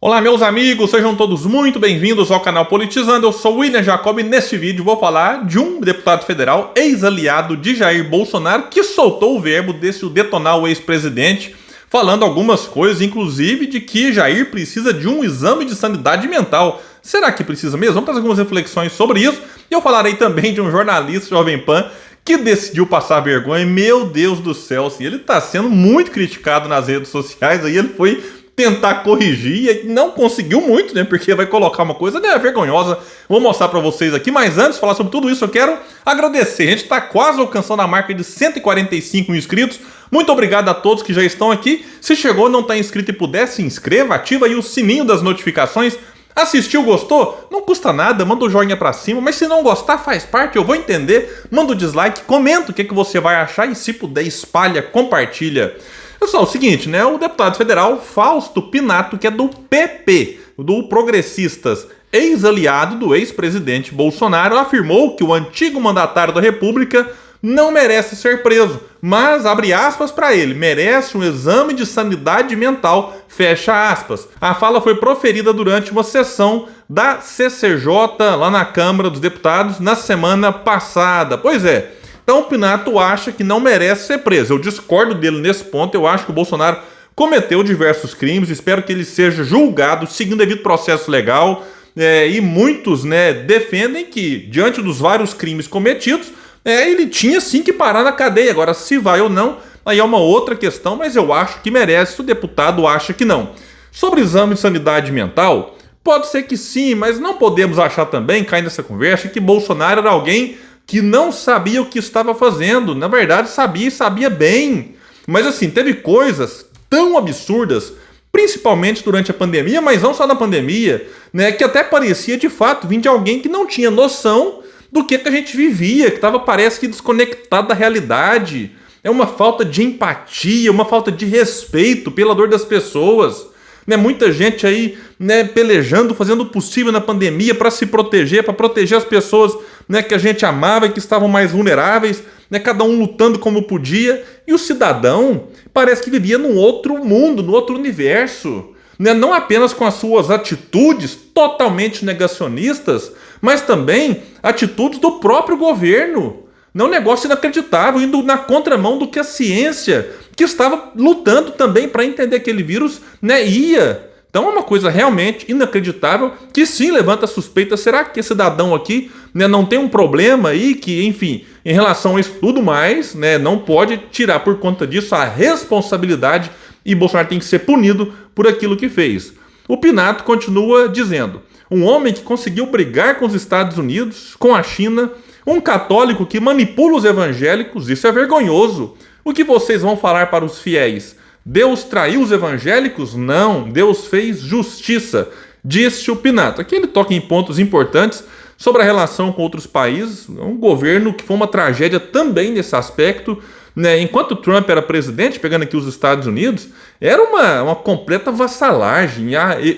Olá, meus amigos, sejam todos muito bem-vindos ao canal Politizando. Eu sou William Jacob e neste vídeo vou falar de um deputado federal, ex-aliado de Jair Bolsonaro, que soltou o verbo desse detonar o ex-presidente, falando algumas coisas, inclusive de que Jair precisa de um exame de sanidade mental. Será que precisa mesmo? Vamos trazer algumas reflexões sobre isso. E eu falarei também de um jornalista Jovem Pan que decidiu passar vergonha. Meu Deus do céu, assim, ele está sendo muito criticado nas redes sociais, aí ele foi tentar corrigir e não conseguiu muito, né? Porque vai colocar uma coisa, né, vergonhosa. Vou mostrar pra vocês aqui, mas antes de falar sobre tudo isso, eu quero agradecer. A gente tá quase alcançando a marca de 145 inscritos. Muito obrigado a todos que já estão aqui. Se chegou, não tá inscrito e puder, se inscreva, ativa aí o sininho das notificações. Assistiu, gostou? Não custa nada, manda o joinha pra cima, mas se não gostar, faz parte, eu vou entender. Manda o dislike, comenta o que você vai achar e se puder, espalha, compartilha. Pessoal, é o seguinte, né? O deputado federal Fausto Pinato, que é do PP, do Progressistas, ex-aliado do ex-presidente Bolsonaro, afirmou que o antigo mandatário da República não merece ser preso, mas, abre aspas para ele, merece um exame de sanidade mental, fecha aspas. A fala foi proferida durante uma sessão da CCJ lá na Câmara dos Deputados na semana passada. Pois é. Então o Pinato acha que não merece ser preso. Eu discordo dele nesse ponto. Eu acho que o Bolsonaro cometeu diversos crimes. Espero que ele seja julgado seguindo o devido processo legal. E muitos, né, defendem que, diante dos vários crimes cometidos, ele tinha sim que parar na cadeia. Agora, se vai ou não, aí é uma outra questão, mas eu acho que merece. O deputado acha que não. Sobre exame de sanidade mental, pode ser que sim, mas não podemos achar também, cair nessa conversa, que Bolsonaro era alguém que não sabia o que estava fazendo. Na verdade, sabia e sabia bem. Mas assim, teve coisas tão absurdas, principalmente durante a pandemia, mas não só na pandemia, né, que até parecia de fato vir de alguém que não tinha noção do que a gente vivia, que estava, parece que, desconectado da realidade. É uma falta de empatia, uma falta de respeito pela dor das pessoas. Né, muita gente aí, né, pelejando, fazendo o possível na pandemia para se proteger, para proteger as pessoas, né, que a gente amava e que estavam mais vulneráveis, né, cada um lutando como podia. E o cidadão parece que vivia num outro mundo, num outro universo. Né, não apenas com as suas atitudes totalmente negacionistas, mas também atitudes do próprio governo. Não é um negócio inacreditável, indo na contramão do que a ciência, que estava lutando também para entender que aquele vírus, né, ia. Então é uma coisa realmente inacreditável, que sim levanta suspeita. Será que esse cidadão aqui, né, não tem um problema aí que, enfim, em relação a isso tudo mais, né, não pode tirar por conta disso a responsabilidade e Bolsonaro tem que ser punido por aquilo que fez. O Pinato continua dizendo: um homem que conseguiu brigar com os Estados Unidos, com a China, um católico que manipula os evangélicos, isso é vergonhoso. O que vocês vão falar para os fiéis? Deus traiu os evangélicos? Não, Deus fez justiça, disse o Pinato. Aqui ele toca em pontos importantes sobre a relação com outros países, um governo que foi uma tragédia também nesse aspecto. Né? Enquanto Trump era presidente, pegando aqui os Estados Unidos, era uma completa vassalagem,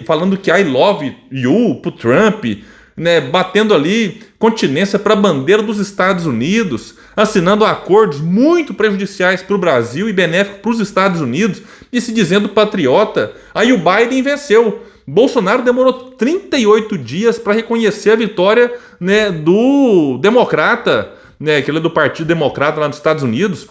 falando que I love you pro Trump, né, batendo ali continência para a bandeira dos Estados Unidos, assinando acordos muito prejudiciais para o Brasil e benéficos para os Estados Unidos e se dizendo patriota. Aí o Biden venceu. Bolsonaro demorou 38 dias para reconhecer a vitória, né, do democrata, né, que ele é do Partido Democrata lá nos Estados Unidos.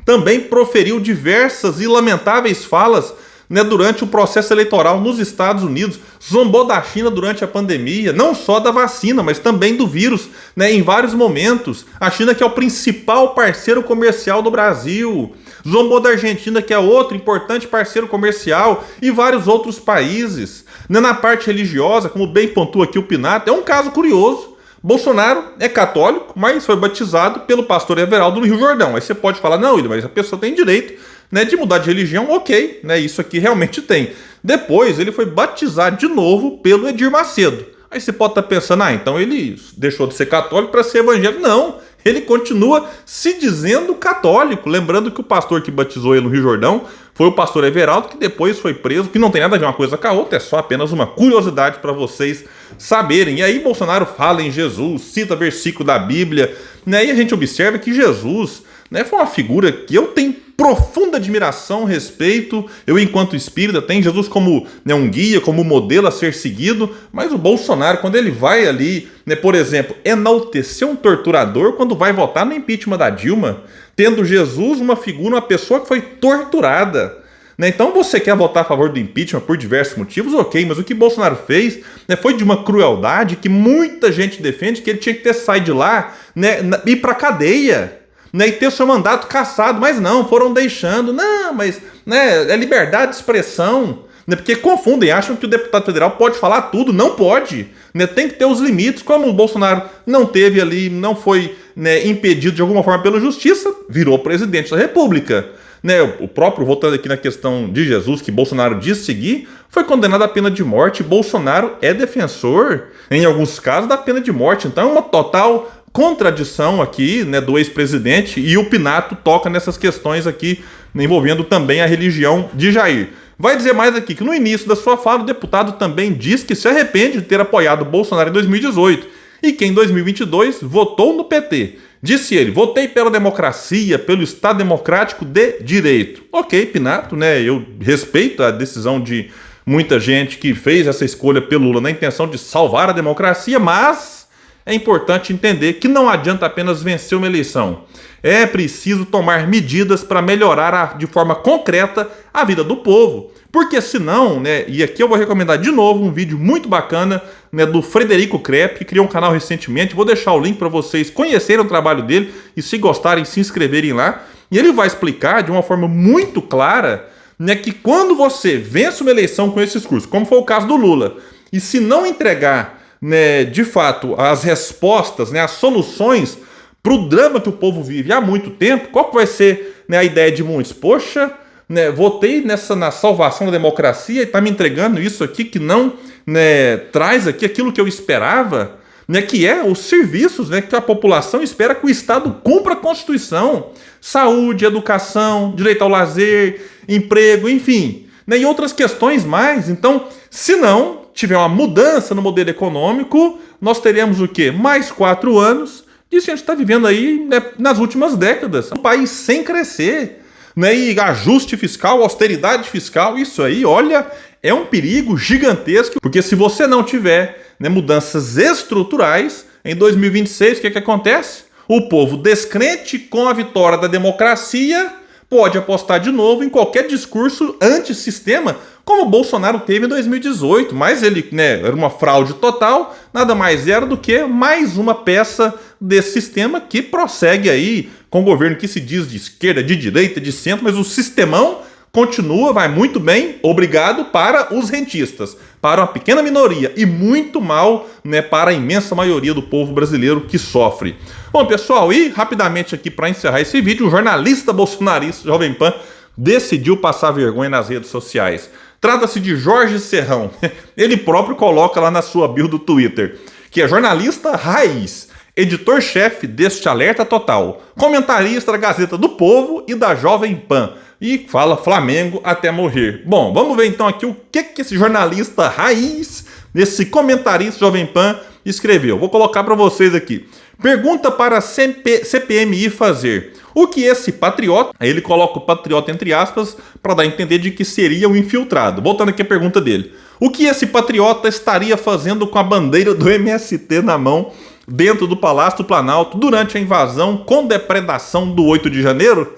Também proferiu diversas e lamentáveis falas, né, durante o processo eleitoral nos Estados Unidos, zombou da China durante a pandemia, não só da vacina, mas também do vírus, né, em vários momentos. A China, que é o principal parceiro comercial do Brasil, zombou da Argentina, que é outro importante parceiro comercial, e vários outros países. Né, na parte religiosa, como bem pontua aqui o Pinato, é um caso curioso. Bolsonaro é católico, mas foi batizado pelo pastor Everaldo no Rio Jordão. Aí você pode falar, não, mas a pessoa tem direito, né, de mudar de religião, ok, né, isso aqui realmente tem. Depois ele foi batizado de novo pelo Edir Macedo. Aí você pode estar pensando, então ele deixou de ser católico para ser evangélico. Não, ele continua se dizendo católico. Lembrando que o pastor que batizou ele no Rio Jordão foi o pastor Everaldo, que depois foi preso, que não tem nada a ver uma coisa com a outra, é só apenas uma curiosidade para vocês saberem. E aí Bolsonaro fala em Jesus, cita versículo da Bíblia, né, e a gente observa que Jesus, né, foi uma figura que eu tenho profunda admiração, respeito. Eu, enquanto espírita, tenho Jesus como, né, um guia, como modelo a ser seguido. Mas o Bolsonaro, quando ele vai ali, né, por exemplo, enaltecer um torturador quando vai votar no impeachment da Dilma, tendo Jesus uma figura, uma pessoa que foi torturada. Então você quer votar a favor do impeachment por diversos motivos, ok, mas o que Bolsonaro fez, né, foi de uma crueldade que muita gente defende, que ele tinha que ter saído de lá, né, ir para cadeia, né, e ter seu mandato cassado, mas não, foram deixando, não, mas, né, é liberdade de expressão, né, porque confundem, acham que o deputado federal pode falar tudo, não pode, né, tem que ter os limites, como o Bolsonaro não teve ali, não foi, né, impedido de alguma forma pela justiça, virou presidente da República. Né, o próprio, voltando aqui na questão de Jesus, que Bolsonaro diz seguir, foi condenado à pena de morte. Bolsonaro é defensor, em alguns casos, da pena de morte. Então é uma total contradição aqui, né, do ex-presidente, e o Pinato toca nessas questões aqui, envolvendo também a religião de Jair. Vai dizer mais aqui que no início da sua fala, o deputado também diz que se arrepende de ter apoiado Bolsonaro em 2018 e que em 2022 votou no PT. Disse ele, votei pela democracia, pelo Estado democrático de direito. Ok, Pinato, né? Eu respeito a decisão de muita gente que fez essa escolha pelo Lula na intenção de salvar a democracia, mas é importante entender que não adianta apenas vencer uma eleição. É preciso tomar medidas para melhorar de forma concreta a vida do povo. Porque senão, né, e aqui eu vou recomendar de novo um vídeo muito bacana, né, do Frederico Krepp, que criou um canal recentemente. Vou deixar o link para vocês conhecerem o trabalho dele e, se gostarem, se inscreverem lá. E ele vai explicar de uma forma muito clara, né, que quando você vence uma eleição com esse discurso, como foi o caso do Lula, e se não entregar, né, de fato as respostas, né, as soluções para o drama que o povo vive há muito tempo, qual que vai ser, né, a ideia de muitos? Poxa, né, votei na salvação da democracia e está me entregando isso aqui que não, né, traz aqui aquilo que eu esperava, né, que é os serviços, né, que a população espera que o Estado cumpra a Constituição. Saúde, educação, direito ao lazer, emprego, enfim, né, e outras questões mais. Então, se não tiver uma mudança no modelo econômico, nós teremos o quê? Mais 4 anos disso que a gente está vivendo aí, né, nas últimas décadas. Um país sem crescer, né, e ajuste fiscal, austeridade fiscal, isso aí, olha, é um perigo gigantesco, porque se você não tiver, né, mudanças estruturais, em 2026, o que acontece? O povo descrente com a vitória da democracia pode apostar de novo em qualquer discurso antissistema, como o Bolsonaro teve em 2018, mas ele, né, era uma fraude total, nada mais era do que mais uma peça desse sistema que prossegue aí com o governo que se diz de esquerda, de direita, de centro, mas o sistemão continua, vai muito bem, obrigado, para os rentistas, para uma pequena minoria e muito mal, né, para a imensa maioria do povo brasileiro que sofre. Bom, pessoal, e rapidamente aqui para encerrar esse vídeo, um jornalista bolsonarista, Jovem Pan, decidiu passar vergonha nas redes sociais. Trata-se de Jorge Serrão. Ele próprio coloca lá na sua bio do Twitter que é jornalista raiz, editor-chefe deste Alerta Total, comentarista da Gazeta do Povo e da Jovem Pan, e fala Flamengo até morrer. Bom, vamos ver então aqui o que esse jornalista raiz, esse comentarista Jovem Pan, escreveu. Vou colocar para vocês aqui. Pergunta para a CPMI fazer. O que esse patriota, aí ele coloca o patriota entre aspas, para dar a entender de que seria um infiltrado. Voltando aqui a pergunta dele. O que esse patriota estaria fazendo com a bandeira do MST na mão dentro do Palácio do Planalto durante a invasão com depredação do 8 de janeiro?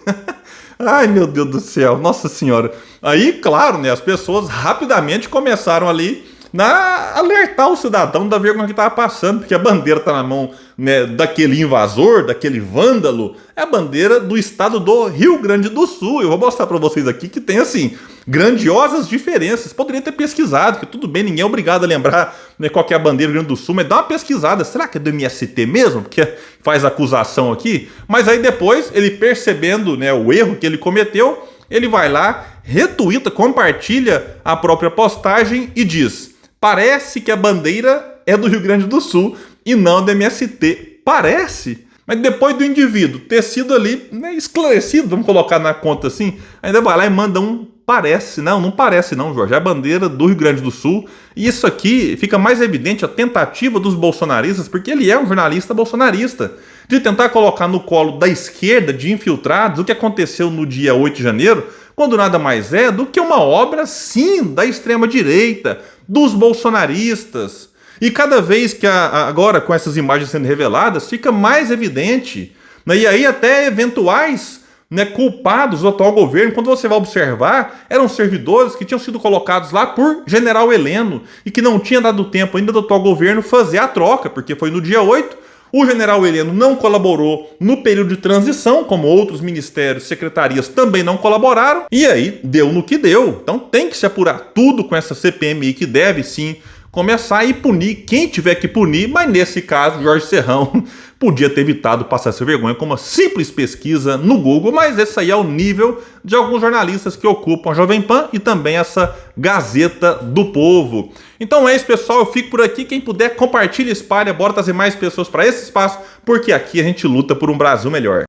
Ai, meu Deus do céu, nossa senhora. Aí, claro, né, as pessoas rapidamente começaram ali a alertar o cidadão da vergonha que estava passando, porque a bandeira está na mão, né, daquele invasor, daquele vândalo, é a bandeira do estado do Rio Grande do Sul. Eu vou mostrar para vocês aqui que tem, assim, grandiosas diferenças. Poderia ter pesquisado, que tudo bem, ninguém é obrigado a lembrar, né, qual que é a bandeira do Rio Grande do Sul, mas dá uma pesquisada. Será que é do MST mesmo? Porque faz acusação aqui. Mas aí depois, ele percebendo, né, o erro que ele cometeu, ele vai lá, retuita, compartilha a própria postagem e diz: parece que a bandeira é do Rio Grande do Sul e não do MST. Parece. Mas depois do indivíduo ter sido ali, né, esclarecido, vamos colocar na conta assim, ainda vai lá e manda um parece, não parece não, Jorge, é a bandeira do Rio Grande do Sul, e isso aqui fica mais evidente a tentativa dos bolsonaristas, porque ele é um jornalista bolsonarista, de tentar colocar no colo da esquerda, de infiltrados, o que aconteceu no dia 8 de janeiro, quando nada mais é do que uma obra, sim, da extrema-direita, dos bolsonaristas. E cada vez que agora, com essas imagens sendo reveladas, fica mais evidente, né? E aí até eventuais, né, culpados do atual governo, quando você vai observar, eram servidores que tinham sido colocados lá por General Heleno e que não tinha dado tempo ainda do atual governo fazer a troca, porque foi no dia 8, o General Heleno não colaborou no período de transição, como outros ministérios, secretarias também não colaboraram, e aí deu no que deu. Então tem que se apurar tudo com essa CPMI, que deve sim começar e punir quem tiver que punir, mas nesse caso, Jorge Serrão podia ter evitado passar essa vergonha com uma simples pesquisa no Google, mas esse aí é o nível de alguns jornalistas que ocupam a Jovem Pan e também essa Gazeta do Povo. Então é isso, pessoal, eu fico por aqui. Quem puder, compartilha, espalha, bora trazer mais pessoas para esse espaço, porque aqui a gente luta por um Brasil melhor.